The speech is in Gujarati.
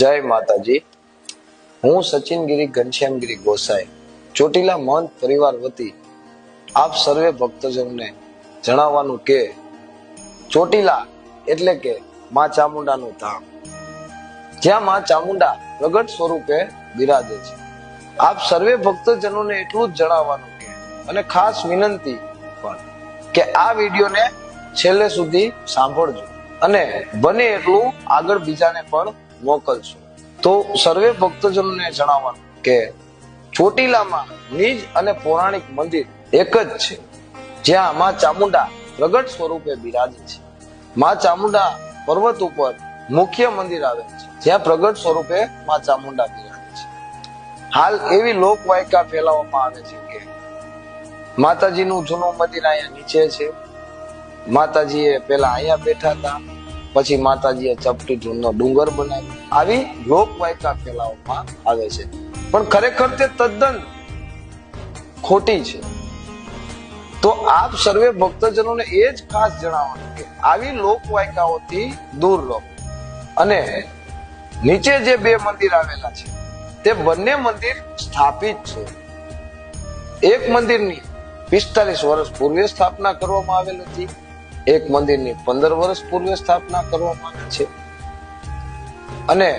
જય માતાજી। હું સચિનગીરી ઘનશ્યામગીરી ગોસાઈ ચોટીલા મહંત પરિવાર વતી આપ સર્વે ભક્તજનોને જણાવવાનું કે ચોટીલા એટલે કે માં ચામુંડાનું ધામ, જ્યાં માં ચામુંડા પ્રગટ સ્વરૂપે બિરાજે છે। આપ સર્વે ભક્તજનોને એટલું જ જણાવવાનું કે અને ખાસ વિનંતી પણ કે આ વિડીયોને છેલ્લે સુધી સાંભળજો અને બને એટલું આગળ બીજાને પણ મોકલશો। તો સર્વે ભક્તજનોને જણાવવાનું કે ચોટીલામાં નિજ અને પૌરાણિક મંદિર એક જ છે, જ્યાં માં ચામુંડા પ્રગટ સ્વરૂપે બિરાજે છે। માં ચામુંડા પર્વત ઉપર મુખ્ય મંદિર આવેલ છે, જ્યાં પ્રગટ સ્વરૂપે માં ચામુંડા બિરાજે છે। હાલ એવી લોકવાયકા ફેલાવવામાં આવે છે કે માતાજીનું જૂનું મંદિર અહીંયા નીચે છે, માતાજીએ પેલા અહીંયા બેઠા હતા, પછી માતાજીએ ચપટી ધૂળનો ડુંગર બનાવ્યો, આવી લોકવાયકા ફેલાવવામાં આવે છે, પણ ખરેખર તે તદ્દન ખોટી છે। તો આપ સર્વે ભક્તજનોને એ જ ખાસ જણાવવાનું કે આવી લોકવાયકાઓથી દૂર રહો અને નીચે જે બે મંદિર આવેલા છે તે બંને મંદિર સ્થાપિત છે। એક મંદિરની 45 વર્ષ પૂર્વે સ્થાપના કરવામાં આવેલ હતી, એક મંદિરની 15 વર્ષ પૂર્વે સ્થાપના કરવામાં આવી છે અને